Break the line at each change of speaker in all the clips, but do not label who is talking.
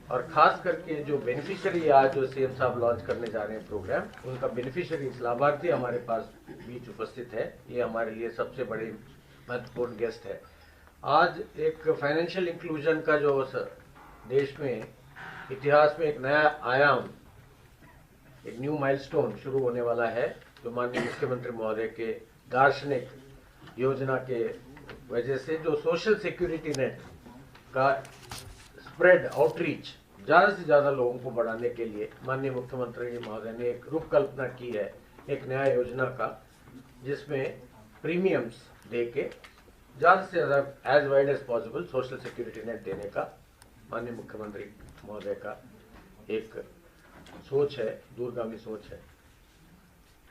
और ख़ास करके जो बेनिफिशियरी आज जो सीएम साहब लॉन्च करने जा रहे हैं प्रोग्राम, उनका बेनिफिशियरी लाभार्थी हमारे पास बीच उपस्थित है। ये हमारे लिए सबसे बड़ी महत्वपूर्ण गेस्ट है। आज एक फाइनेंशियल इंक्लूजन का जो देश में इतिहास में एक नया आयाम, एक न्यू माइलस्टोन शुरू होने वाला है, जो माननीय मुख्यमंत्री महोदय के दार्शनिक योजना के वजह से जो सोशल सिक्योरिटी नेट का स्प्रेड आउटरीच ज़्यादा से ज़्यादा लोगों को बढ़ाने के लिए माननीय मुख्यमंत्री महोदय ने एक रूपकल्पना की है, एक नया योजना का, जिसमें प्रीमियम्स दे के ज़्यादा से ज़्यादा as wide as possible social security net देने का माननीय मुख्यमंत्री महोदय का एक सोच है, दूरगामी सोच है।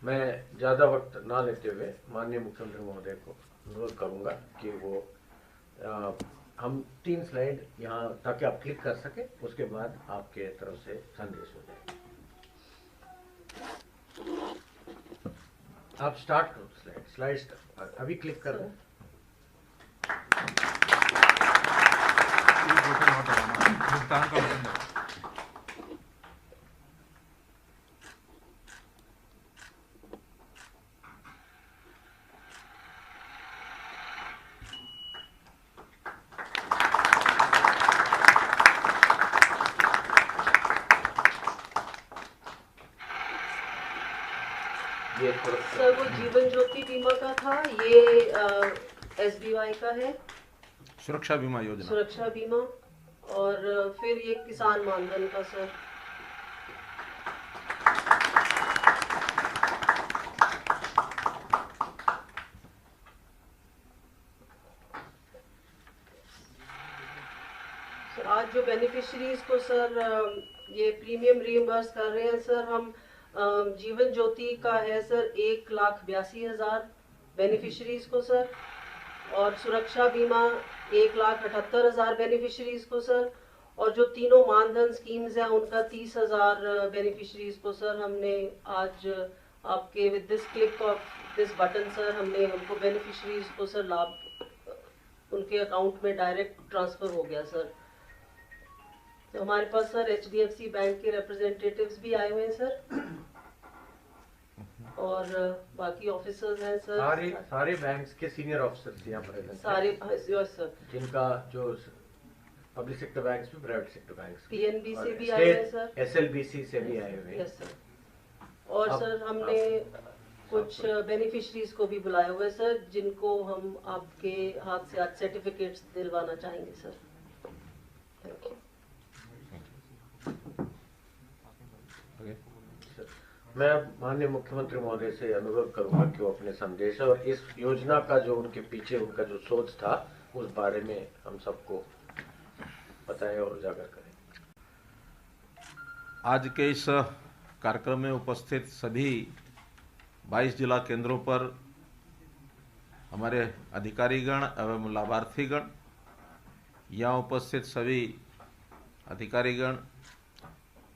मैं ज़्यादा वक्त ना लेते हुए माननीय मुख्यमंत्री महोदय को अनुरोध करूँगा कि वो हम 3 स्लाइड यहाँ ताकि आप क्लिक कर सकें, उसके बाद आपके तरफ से संदेश हो जाए। आप स्टार्ट करो स्लाइड अभी क्लिक कर दो।
सर वो जीवन ज्योति बीमा का था, ये SBY का है,
सुरक्षा बीमा योजना,
सुरक्षा बीमा, और फिर ये किसान मानधन का सर। आज जो बेनिफिशरीज को सर ये प्रीमियम रीइंबर्स कर रहे हैं सर, हम जीवन ज्योति का है सर 1,82,000 बेनिफिशरीज को सर, और सुरक्षा बीमा 1,78,000 बेनिफिशरीज को सर, और जो तीनों मानधन स्कीम्स हैं उनका 30,000 बेनिफिशरीज को सर हमने आज आपके with this click of this button sir हमने उनको बेनिफिशरीज को सर लाभ उनके अकाउंट में डायरेक्ट ट्रांसफर हो गया सर। तो हमारे पास सर HDFC बैंक के रिप्रेजेंटेटिव्स भी आए हुए हैं सर, और बाकी ऑफिसर्स हैं सर,
सारे बैंक्स के सीनियर ऑफिसर्स यहाँ प्रेजेंट हैं,
सारे सर,
जिनका जो पब्लिक सेक्टर बैंक्स भी, प्राइवेट सेक्टर बैंक्स,
PNB से भी आए हैं सर,
SLBC से भी आए हुए हैं।
Yes sir. और सर हमने कुछ बेनिफिशरीज को भी बुलाया हुआ है सर, जिनको हम आपके हाथ से आज सर्टिफिकेट्स दिलवाना चाहेंगे सर। Thank you.
मैं माननीय मुख्यमंत्री महोदय से अनुरोध करूंगा कि वो अपने संदेश और इस योजना का जो उनके पीछे उनका जो सोच था उस बारे में हम सबको बताएं और उजागर करें।
आज के इस कार्यक्रम में उपस्थित सभी 22 जिला केंद्रों पर हमारे अधिकारीगण एवं लाभार्थीगण, यहाँ उपस्थित सभी अधिकारीगण,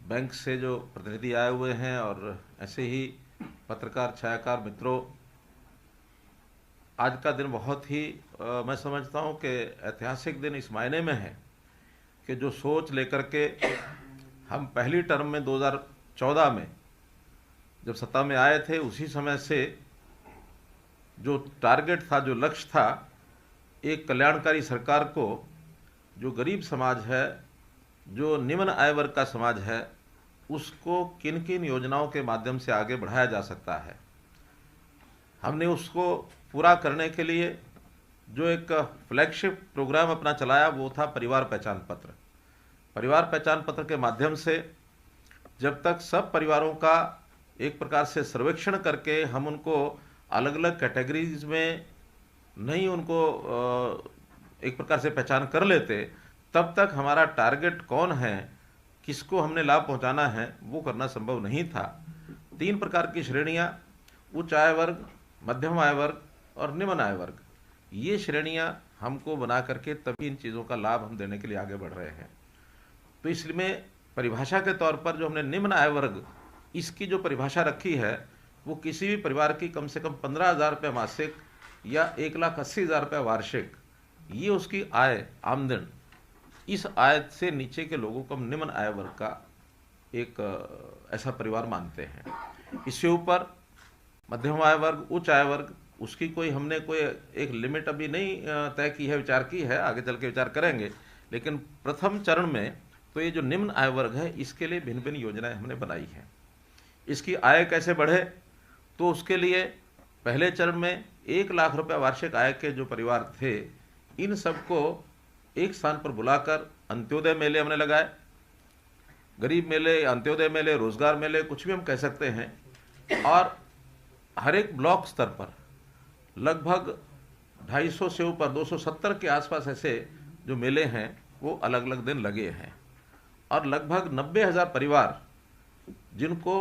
बैंक से जो प्रतिनिधि आए हुए हैं, और ऐसे ही पत्रकार छायाकार मित्रों, आज का दिन बहुत ही मैं समझता हूं कि ऐतिहासिक दिन इस मायने में है कि जो सोच लेकर के हम पहली टर्म में 2014 में जब सत्ता में आए थे, उसी समय से जो टारगेट था, जो लक्ष्य था, एक कल्याणकारी सरकार को जो गरीब समाज है, जो निम्न आय वर्ग का समाज है, उसको किन किन योजनाओं के माध्यम से आगे बढ़ाया जा सकता है। हमने उसको पूरा करने के लिए जो एक फ्लैगशिप प्रोग्राम अपना चलाया वो था परिवार पहचान पत्र। परिवार पहचान पत्र के माध्यम से जब तक सब परिवारों का एक प्रकार से सर्वेक्षण करके हम उनको अलग अलग कैटेगरीज में नहीं उनको एक प्रकार से पहचान कर लेते, तब तक हमारा टारगेट कौन है, किसको हमने लाभ पहुंचाना है, वो करना संभव नहीं था। 3 प्रकार की श्रेणियां, उच्च आय वर्ग, मध्यम आय वर्ग और निम्न आय वर्ग, ये श्रेणियां हमको बना करके तभी इन चीज़ों का लाभ हम देने के लिए आगे बढ़ रहे हैं। तो इसलिए परिभाषा के तौर पर जो हमने निम्न आय वर्ग, इसकी जो परिभाषा रखी है वो किसी भी परिवार की कम से कम 15,000 रुपये मासिक या 1,80,000 रुपये वार्षिक, ये उसकी आय आमदन इस आय से नीचे के लोगों को हम निम्न आय वर्ग का एक ऐसा परिवार मानते हैं। इससे ऊपर मध्यम आय वर्ग, उच्च आय वर्ग, उसकी हमने कोई एक लिमिट अभी नहीं तय की है, विचार की है, आगे चल के विचार करेंगे। लेकिन प्रथम चरण में तो ये जो निम्न आय वर्ग है इसके लिए भिन्न भिन्न योजनाएं हमने बनाई हैं। इसकी आय कैसे बढ़े, तो उसके लिए पहले चरण में 1 लाख रुपया वार्षिक आय के जो परिवार थे, इन सबको एक स्थान पर बुलाकर अंत्योदय मेले हमने लगाए। गरीब मेले, अंत्योदय मेले, रोजगार मेले, कुछ भी हम कह सकते हैं। और हर एक ब्लॉक स्तर पर लगभग 250 से ऊपर 270 के आसपास ऐसे जो मेले हैं वो अलग अलग दिन लगे हैं। और लगभग 90,000 परिवार जिनको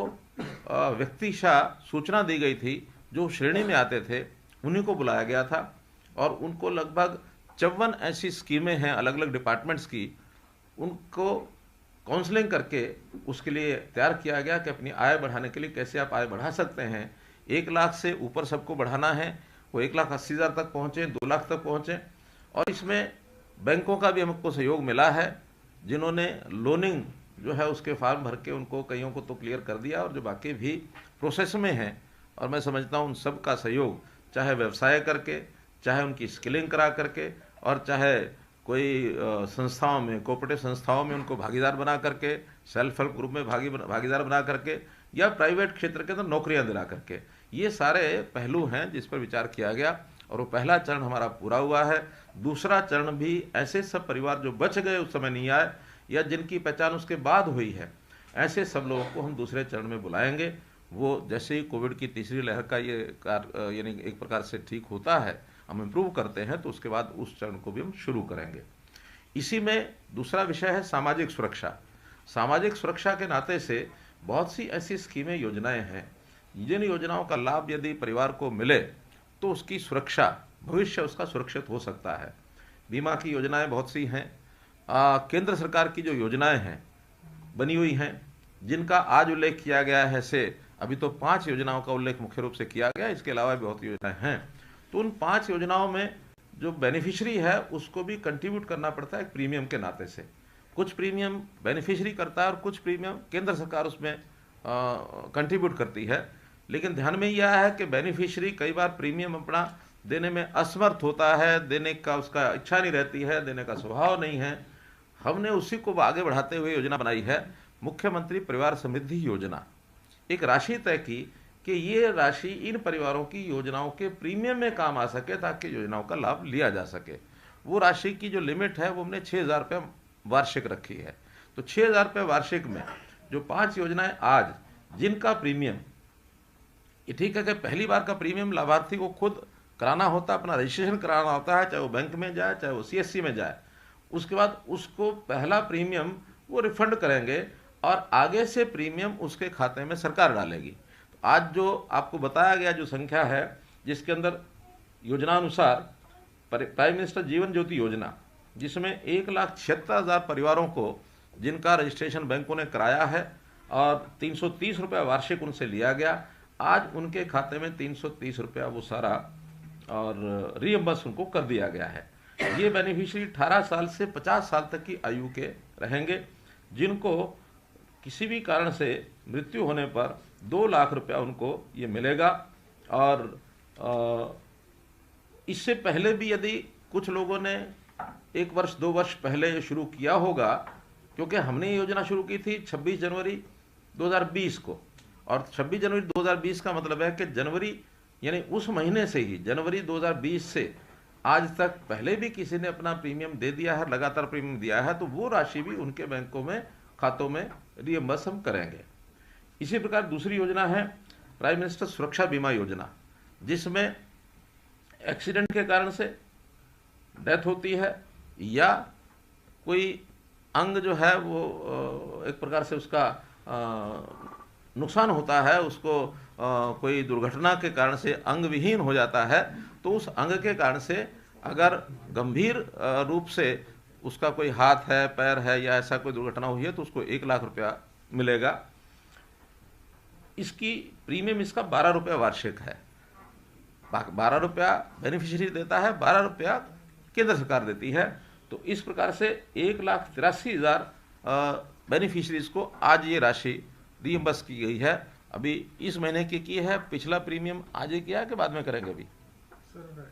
व्यक्तिशः सूचना दी गई थी, जो श्रेणी में आते थे, उन्हीं को बुलाया गया था। और उनको लगभग 54 ऐसी स्कीमें हैं अलग अलग डिपार्टमेंट्स की, उनको काउंसलिंग करके उसके लिए तैयार किया गया कि अपनी आय बढ़ाने के लिए कैसे आप आय बढ़ा सकते हैं। 1 लाख से ऊपर सबको बढ़ाना है, वो 1,80,000 तक पहुँचे, 2 लाख तक पहुँचे। और इसमें बैंकों का भी हमको सहयोग मिला है, जिन्होंने लोनिंग जो है उसके फॉर्म भर के उनको कईयों को तो क्लियर कर दिया, और जो बाकी भी प्रोसेस में हैं। और मैं समझता हूँ उन सब का सहयोग, चाहे व्यवसाय करके, चाहे उनकी स्किलिंग करा करके, और चाहे कोई संस्थाओं में, कोऑपरेटिव संस्थाओं में उनको भागीदार बना करके, सेल्फ हेल्प ग्रुप में भागीदार बना करके, या प्राइवेट क्षेत्र के अंदर नौकरियां दिला करके, ये सारे पहलू हैं जिस पर विचार किया गया। और वो पहला चरण हमारा पूरा हुआ है। दूसरा चरण भी ऐसे सब परिवार जो बच गए, उस समय नहीं आए, या जिनकी पहचान उसके बाद हुई है, ऐसे सब लोगों को हम दूसरे चरण में बुलाएंगे। वो जैसे ही कोविड की तीसरी लहर का ये यानी एक प्रकार से ठीक होता है, हम इम्प्रूव करते हैं, तो उसके बाद उस चरण को भी हम शुरू करेंगे। इसी में दूसरा विषय है सामाजिक सुरक्षा। सामाजिक सुरक्षा के नाते से बहुत सी ऐसी स्कीमें, योजनाएं हैं, जिन योजनाओं का लाभ यदि परिवार को मिले तो उसकी सुरक्षा, भविष्य उसका सुरक्षित हो सकता है। बीमा की योजनाएं बहुत सी हैं। केंद्र सरकार की जो योजनाएं हैं बनी हुई हैं, जिनका आज उल्लेख किया गया है, से अभी तो 5 योजनाओं का उल्लेख मुख्य रूप से किया गया, इसके अलावा भी बहुत योजनाएं हैं। तो उन 5 योजनाओं में जो बेनिफिशियरी है उसको भी कंट्रीब्यूट करना पड़ता है एक प्रीमियम के नाते से। कुछ प्रीमियम बेनिफिशियरी करता है और कुछ प्रीमियम केंद्र सरकार उसमें कंट्रीब्यूट करती है। लेकिन ध्यान में यह है कि बेनिफिशियरी कई बार प्रीमियम अपना देने में असमर्थ होता है, देने का उसका इच्छा नहीं रहती है, देने का स्वभाव नहीं है। हमने उसी को आगे बढ़ाते हुए योजना बनाई है, मुख्यमंत्री परिवार समृद्धि योजना। एक राशि तय की कि ये राशि इन परिवारों की योजनाओं के प्रीमियम में काम आ सके, ताकि योजनाओं का लाभ लिया जा सके। वो राशि की जो लिमिट है वो हमने 6,000 रुपये वार्षिक रखी है। तो 6,000 रुपये वार्षिक में जो 5 योजनाएं आज जिनका प्रीमियम, ये ठीक है कि पहली बार का प्रीमियम लाभार्थी को खुद कराना होता है, अपना रजिस्ट्रेशन कराना होता है, चाहे वो बैंक में जाए, चाहे वो CSC में जाए। उसके बाद उसको पहला प्रीमियम वो रिफंड करेंगे और आगे से प्रीमियम उसके खाते में सरकार डालेगी। तो आज जो आपको बताया गया जो संख्या है, जिसके अंदर योजनानुसार प्राइम मिनिस्टर जीवन ज्योति योजना, जिसमें 1,76,000 परिवारों को जिनका रजिस्ट्रेशन बैंकों ने कराया है और 330 रुपया वार्षिक उनसे लिया गया, आज उनके खाते में 330 रुपया वो सारा और रीइंबर्स उनको कर दिया गया है। ये बेनिफिशियरी 18 साल से 50 साल तक की आयु के रहेंगे, जिनको किसी भी कारण से मृत्यु होने पर 2 लाख रुपया उनको ये मिलेगा। और इससे पहले भी यदि कुछ लोगों ने 1 वर्ष 2 वर्ष पहले ये शुरू किया होगा, क्योंकि हमने ये योजना शुरू की थी 26 जनवरी 2020 को, और 26 जनवरी 2020 का मतलब है कि जनवरी यानी उस महीने से ही, जनवरी 2020 से आज तक पहले भी किसी ने अपना प्रीमियम दे दिया है, लगातार प्रीमियम दिया है, तो वो राशि भी उनके बैंकों में, खातों में रीइंबर्स हम करेंगे। इसी प्रकार दूसरी योजना है प्राइम मिनिस्टर सुरक्षा बीमा योजना, जिसमें एक्सीडेंट के कारण से डेथ होती है या कोई अंग जो है वो एक प्रकार से उसका नुकसान होता है, उसको कोई दुर्घटना के कारण से अंग विहीन हो जाता है, तो उस अंग के कारण से अगर गंभीर रूप से उसका कोई हाथ है, पैर है या ऐसा कोई दुर्घटना हुई है, तो उसको 1 लाख रुपया मिलेगा। इसकी प्रीमियम इसका 12 रुपया वार्षिक है। 12 रुपया बेनिफिशियरी देता है, 12 रुपया केंद्र सरकार देती है। तो इस प्रकार से 1,83,000 बेनिफिशरीज को आज ये राशि रीइंबर्स की गई है। अभी इस महीने की है, पिछला प्रीमियम आज ही किया कि बाद में करेंगे? अभी
सर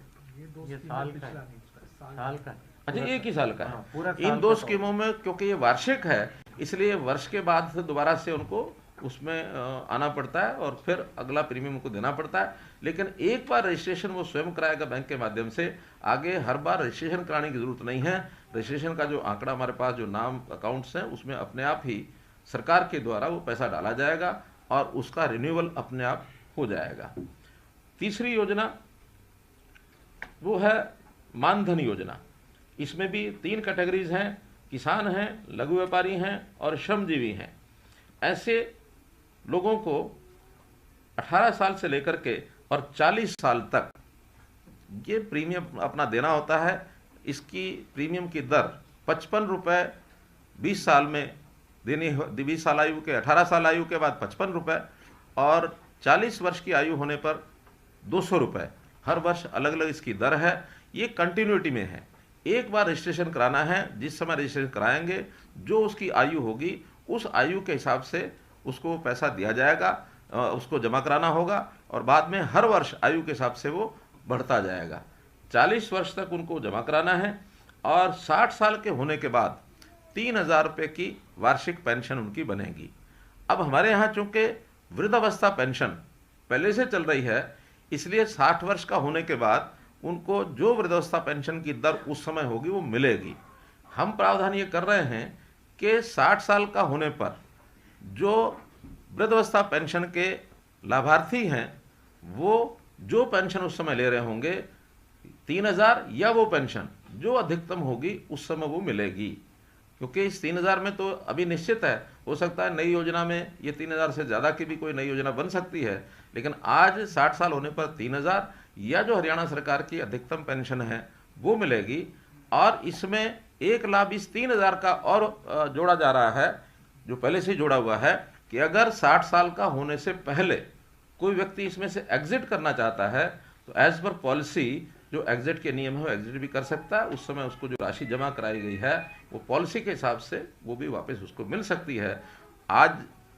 ये
साल का है। साल का है।
अच्छा, एक ही साल का है।
पूरा
इन
साल
दो
का
स्कीमों में क्योंकि ये वार्षिक है, इसलिए वर्ष के बाद से दोबारा से उनको उसमें आना पड़ता है और फिर अगला प्रीमियम उनको देना पड़ता है। लेकिन एक बार रजिस्ट्रेशन वो स्वयं कराएगा बैंक के माध्यम से, आगे हर बार रजिस्ट्रेशन कराने की जरूरत नहीं है। रजिस्ट्रेशन का जो आंकड़ा हमारे पास जो नाम अकाउंट्स हैं उसमें अपने आप ही सरकार के द्वारा वो पैसा डाला जाएगा और उसका रिन्यूअल अपने आप हो जाएगा। तीसरी योजना वो है मानधन योजना। इसमें भी 3 कैटेगरीज हैं, किसान हैं, लघु व्यापारी हैं और श्रमजीवी हैं। ऐसे लोगों को 18 साल से लेकर के और 40 साल तक ये प्रीमियम अपना देना होता है। इसकी प्रीमियम की दर 55 रुपये 20 साल में देनी, 20 साल आयु के, 18 साल आयु के बाद 55 रुपये और 40 वर्ष की आयु होने पर 200 रुपये। हर वर्ष अलग अलग इसकी दर है। ये कंटिन्यूटी में है। एक बार रजिस्ट्रेशन कराना है, जिस समय रजिस्ट्रेशन कराएंगे जो उसकी आयु होगी उस आयु के हिसाब से उसको पैसा दिया जाएगा, उसको जमा कराना होगा और बाद में हर वर्ष आयु के हिसाब से वो बढ़ता जाएगा। 40 वर्ष तक उनको जमा कराना है और 60 साल के होने के बाद 3,000 रुपये की वार्षिक पेंशन उनकी बनेगी। अब हमारे यहाँ चूंकि वृद्धावस्था पेंशन पहले से चल रही है, इसलिए 60 वर्ष का होने के बाद उनको जो वृद्धावस्था पेंशन की दर उस समय होगी वो मिलेगी। हम प्रावधान ये कर रहे हैं कि 60 साल का होने पर जो वृद्धावस्था पेंशन के लाभार्थी हैं वो जो पेंशन उस समय ले रहे होंगे 3,000 या वो पेंशन जो अधिकतम होगी उस समय वो मिलेगी। क्योंकि इस 3,000 में तो अभी निश्चित है, हो सकता है नई योजना में ये 3,000 से ज़्यादा की भी कोई नई योजना बन सकती है, लेकिन आज 60 साल होने पर 3,000 या जो हरियाणा सरकार की अधिकतम पेंशन है वो मिलेगी। और इसमें एक लाभ इस 3,000 का और जोड़ा जा रहा है, जो पहले से जोड़ा हुआ है, कि अगर 60 साल का होने से पहले कोई व्यक्ति इसमें से एग्जिट करना चाहता है तो एज पर पॉलिसी जो एग्जिट के नियम है वो एग्जिट भी कर सकता है। उस समय उसको जो राशि जमा कराई गई है वो पॉलिसी के हिसाब से वो भी वापस उसको मिल सकती है। आज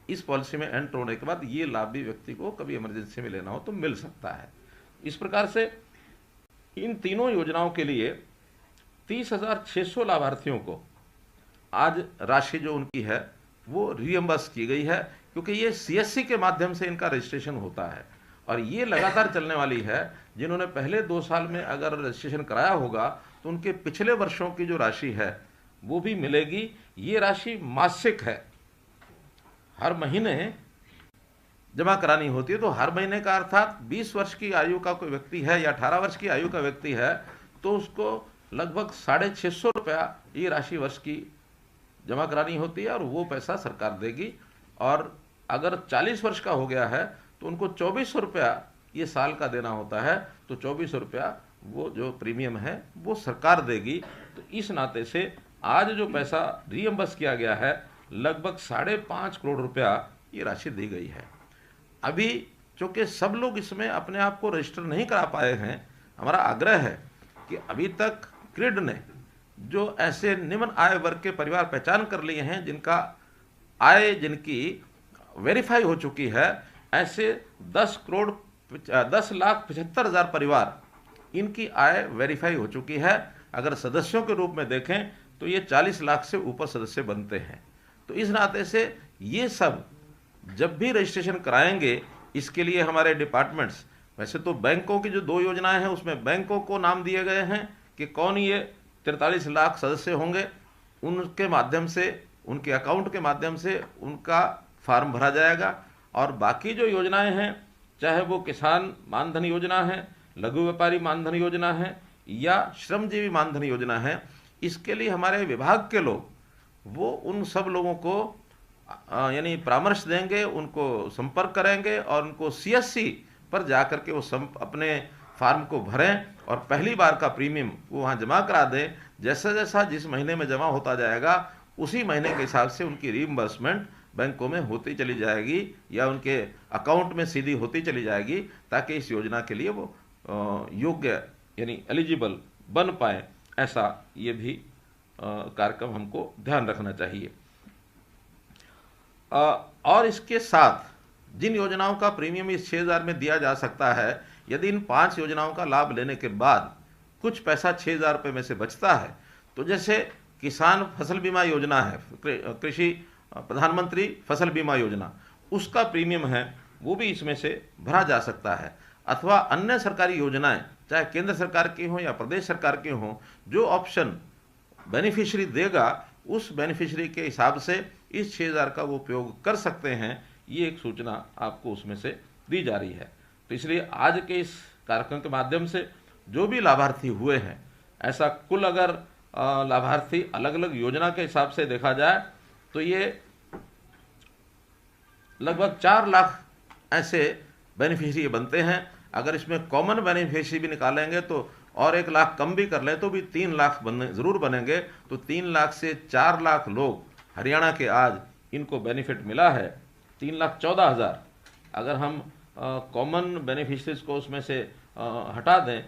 इस पॉलिसी में एंटर होने के बाद ये लाभ भी व्यक्ति को कभी इमरजेंसी में लेना हो तो मिल सकता है। इस प्रकार से इन तीनों योजनाओं के लिए 30,600 लाभार्थियों को आज राशि जो उनकी है वो रीइंबर्स की गई है, क्योंकि ये CSC के माध्यम से इनका रजिस्ट्रेशन होता है और ये लगातार चलने वाली है। जिन्होंने पहले 2 साल में अगर रजिस्ट्रेशन कराया होगा तो उनके पिछले वर्षों की जो राशि है वो भी मिलेगी। ये राशि मासिक है, हर महीने जमा करानी होती है। तो हर महीने का अर्थात 20 वर्ष की आयु का कोई व्यक्ति है या 18 वर्ष की आयु का व्यक्ति है तो उसको लगभग 650 रुपया ये राशि वर्ष की जमा करानी होती है और वो पैसा सरकार देगी। और अगर 40 वर्ष का हो गया है तो उनको 2400 रुपया ये साल का देना होता है, तो 2400 रुपया वो जो प्रीमियम है वो सरकार देगी। तो इस नाते से आज जो पैसा रीइंबर्स किया गया है लगभग 5.5 करोड़ रुपया ये राशि दी गई है। अभी चूँकि सब लोग इसमें अपने आप को रजिस्टर नहीं करा पाए हैं, हमारा आग्रह है कि अभी तक क्रिड ने जो ऐसे निम्न आय वर्ग के परिवार पहचान कर लिए हैं जिनका आय जिनकी वेरीफाई हो चुकी है, ऐसे 10,75,000 परिवार इनकी आय वेरीफाई हो चुकी है। अगर सदस्यों के रूप में देखें तो ये 40 लाख से ऊपर सदस्य बनते हैं। तो इस नाते से ये सब जब भी रजिस्ट्रेशन कराएंगे इसके लिए हमारे डिपार्टमेंट्स, वैसे तो बैंकों की जो 2 योजनाएं हैं उसमें बैंकों को नाम दिए गए हैं कि कौन ये 43 लाख सदस्य होंगे, उनके माध्यम से, उनके अकाउंट के माध्यम से उनका फार्म भरा जाएगा। और बाकी जो योजनाएं हैं, चाहे वो किसान मानधन योजना है, लघु व्यापारी मानधन योजना है या श्रमजीवी मानधन योजना है, इसके लिए हमारे विभाग के लोग वो उन सब लोगों को यानी परामर्श देंगे, उनको संपर्क करेंगे और उनको CSC पर जाकर के वो अपने फार्म को भरें और पहली बार का प्रीमियम वो वहाँ जमा करा दें। जैसा जैसा जिस महीने में जमा होता जाएगा उसी महीने के हिसाब से उनकी रीइंबर्समेंट बैंकों में होती चली जाएगी या उनके अकाउंट में सीधी होती चली जाएगी, ताकि इस योजना के लिए वो योग्य यानी एलिजिबल बन पाए, ऐसा ये भी कार्यक्रम हमको ध्यान रखना चाहिए। और इसके साथ जिन योजनाओं का प्रीमियम इस 6,000 में दिया जा सकता है, यदि इन 5 योजनाओं का लाभ लेने के बाद कुछ पैसा 6,000 रुपये में से बचता है, तो जैसे किसान फसल बीमा योजना है, कृषि प्रधानमंत्री फसल बीमा योजना, उसका प्रीमियम है वो भी इसमें से भरा जा सकता है। अथवा अन्य सरकारी योजनाएं, चाहे केंद्र सरकार की हो या प्रदेश सरकार की हो, जो ऑप्शन बेनिफिशियरी देगा उस बेनिफिशियरी के हिसाब से इस 6,000 का वो उपयोग कर सकते हैं। ये एक सूचना आपको उसमें से दी जा रही है। तो इसलिए आज के इस कार्यक्रम के माध्यम से जो भी लाभार्थी हुए हैं, ऐसा कुल अगर लाभार्थी अलग अलग योजना के हिसाब से देखा जाए तो ये लगभग 4 लाख ऐसे बेनिफिशियरी बनते हैं। अगर इसमें कॉमन बेनिफिशियरी भी निकालेंगे तो और 1 लाख कम भी कर लें तो भी 3 लाख ज़रूर बनेंगे। तो 3 लाख से 4 लाख लोग हरियाणा के आज इनको बेनिफिट मिला है। 3,14,000 अगर हम कॉमन बेनिफिशरीज को उसमें से हटा दें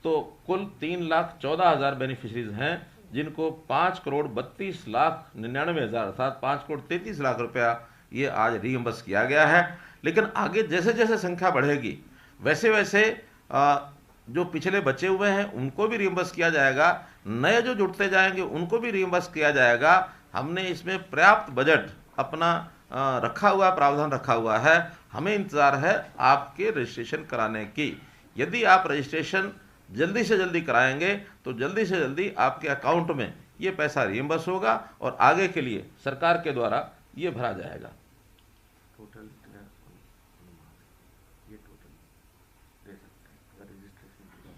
तो कुल 3,14,000 बेनिफिशरीज हैं जिनको 5,32,99,000 अर्थात 5,33,00,000 रुपया ये आज रीइंबर्स किया गया है। लेकिन आगे जैसे जैसे संख्या बढ़ेगी वैसे वैसे जो पिछले बचे हुए हैं उनको भी रीइंबर्स किया जाएगा, नए जो जुड़ते जाएंगे उनको भी रीइंबर्स किया जाएगा। हमने इसमें पर्याप्त बजट अपना रखा हुआ, प्रावधान रखा हुआ है। हमें इंतज़ार है आपके रजिस्ट्रेशन कराने की। यदि आप रजिस्ट्रेशन जल्दी से जल्दी कराएंगे तो जल्दी से जल्दी आपके अकाउंट में ये पैसा रीइंबर्स होगा और आगे के लिए सरकार के द्वारा ये भरा जाएगा।
टोटल ये टोटल दे सकते हैं अगर रजिस्ट्रेशन।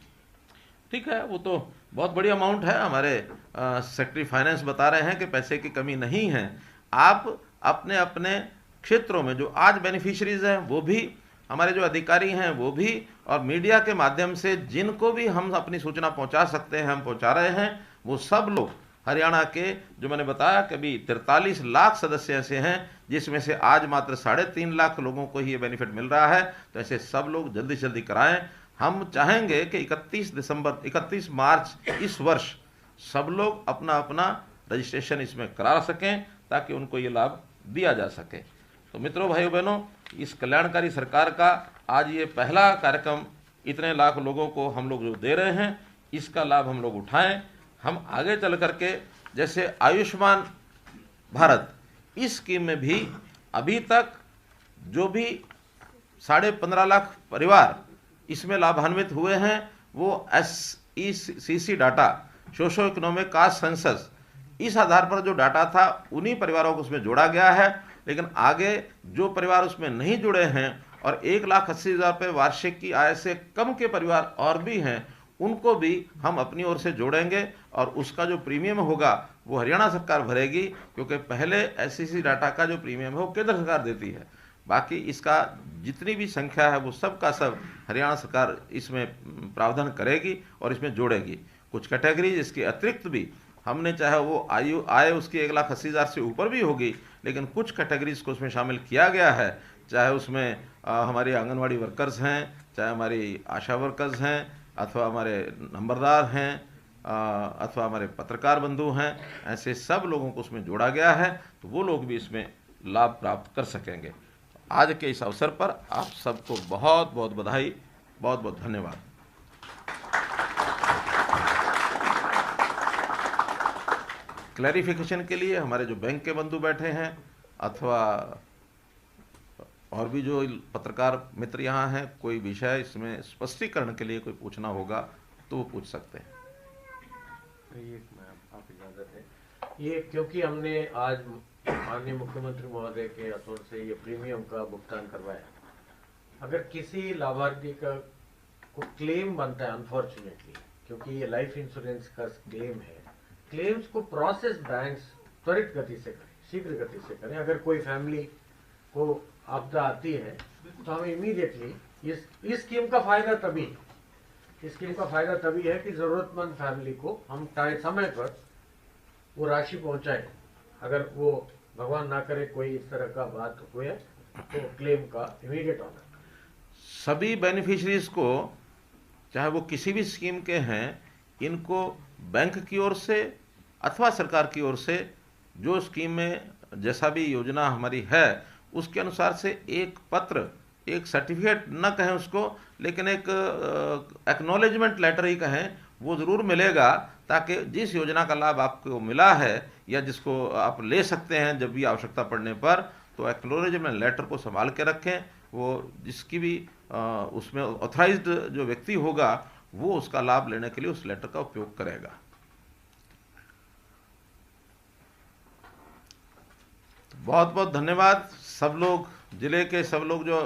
ठीक है, वो तो बहुत बड़ी अमाउंट है। हमारे सेक्रेटरी फाइनेंस बता रहे हैं कि पैसे की कमी नहीं है। आप अपने अपने क्षेत्रों में जो आज बेनिफिशरीज हैं वो भी, हमारे जो अधिकारी हैं वो भी, और मीडिया के माध्यम से जिनको भी हम अपनी सूचना पहुंचा सकते हैं हम पहुंचा रहे हैं। वो सब लोग हरियाणा के, जो मैंने बताया कि अभी 43 लाख सदस्य ऐसे हैं जिसमें से आज मात्र 3.5 लाख लोगों को ही ये बेनिफिट मिल रहा है। तो ऐसे सब लोग जल्दी से जल्दी कराएं। हम चाहेंगे कि 31 मार्च इस वर्ष सब लोग अपना अपना रजिस्ट्रेशन इसमें करा सकें ताकि उनको ये लाभ दिया जा सके। तो मित्रों, भाइयों बहनों, इस कल्याणकारी सरकार का आज ये पहला कार्यक्रम इतने लाख लोगों को हम लोग जो दे रहे हैं, इसका लाभ हम लोग उठाएं। हम आगे चल करके जैसे आयुष्मान भारत, इस स्कीम में भी अभी तक जो भी 15.5 लाख परिवार इसमें लाभान्वित हुए हैं वो SECC data, socio economic caste census, इस आधार पर जो डाटा था उन्हीं परिवारों को उसमें जोड़ा गया है। लेकिन आगे जो परिवार उसमें नहीं जुड़े हैं और 1,80,000 रुपये वार्षिक की आय से कम के परिवार और भी हैं, उनको भी हम अपनी ओर से जोड़ेंगे और उसका जो प्रीमियम होगा वो हरियाणा सरकार भरेगी, क्योंकि पहले SEC डाटा का जो प्रीमियम है वो केंद्र सरकार देती है। बाकी इसका जितनी भी संख्या है वो सब का सब हरियाणा सरकार इसमें प्रावधान करेगी और इसमें जोड़ेगी। कुछ कैटेगरीज इसके अतिरिक्त भी हमने, चाहे वो आय उसकी 1,80,000 से ऊपर भी होगी, लेकिन कुछ कैटेगरीज को उसमें शामिल किया गया है। चाहे उसमें हमारी आंगनवाड़ी वर्कर्स हैं, चाहे हमारी आशा वर्कर्स हैं, अथवा हमारे नंबरदार हैं, अथवा हमारे पत्रकार बंधु हैं, ऐसे सब लोगों को उसमें जोड़ा गया है। तो वो लोग भी इसमें लाभ प्राप्त कर सकेंगे। आज के इस अवसर पर आप सबको बहुत बहुत बधाई, बहुत बहुत धन्यवाद। क्लैरिफिकेशन के लिए हमारे जो बैंक के बंधु बैठे हैं अथवा और भी जो पत्रकार मित्र यहाँ हैं, कोई विषय इसमें स्पष्टीकरण के लिए कोई पूछना होगा तो वो पूछ सकते हैं।
ये आप इजाजत है, ये क्योंकि हमने आज माननीय मुख्यमंत्री महोदय के हाथों से ये प्रीमियम का भुगतान करवाया, अगर किसी लाभार्थी का को क्लेम बनता है, अनफॉर्चुनेटली क्योंकि ये लाइफ इंश्योरेंस का क्लेम है, क्लेम्स को प्रोसेस बैंक्स त्वरित गति से करें, शीघ्र गति से करें। अगर कोई फैमिली को आपदा आती है तो हम इमीडिएटली इस स्कीम का फायदा तभी है कि जरूरतमंद फैमिली को हम समय पर वो राशि पहुंचाएं। अगर वो भगवान ना करे कोई इस तरह का बात हुए तो क्लेम का इमीडिएट ऑनर।
सभी बेनिफिशरीज को, चाहे वो किसी भी स्कीम के हैं, इनको बैंक की ओर से अथवा सरकार की ओर से जो स्कीम में जैसा भी योजना हमारी है उसके अनुसार से एक पत्र, एक सर्टिफिकेट न कहें उसको, लेकिन एक एक्नॉलेजमेंट लेटर ही कहें, वो ज़रूर मिलेगा, ताकि जिस योजना का लाभ आपको मिला है या जिसको आप ले सकते हैं जब भी आवश्यकता पड़ने पर, तो एक्नॉलेजमेंट लेटर को संभाल के रखें। वो जिसकी भी उसमें ऑथराइज्ड जो व्यक्ति होगा वो उसका लाभ लेने के लिए उस लेटर का उपयोग करेगा। बहुत बहुत धन्यवाद सब लोग, जिले के सब लोग जो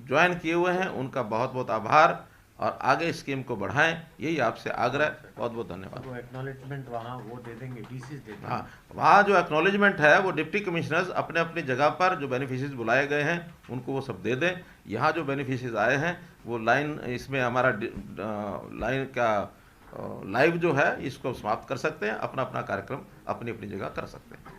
ज्वाइन किए हुए हैं उनका बहुत बहुत आभार, और आगे स्कीम को बढ़ाएं, यही आपसे आग्रह। बहुत बहुत धन्यवाद।
वो एक्नॉलेजमेंट वहाँ वो दे देंगे, डीसीज दे देंगे।
हाँ, वहाँ जो एक्नॉलेजमेंट है वो डिप्टी कमिश्नर्स अपने अपनी जगह पर जो बेनिफिशरीज बुलाए गए हैं उनको वो सब दे दें। यहाँ जो बेनिफिशरीज आए हैं वो लाइन, इसमें हमारा लाइन का लाइव जो है इसको समाप्त कर सकते हैं, अपना अपना कार्यक्रम अपनी अपनी जगह कर सकते हैं।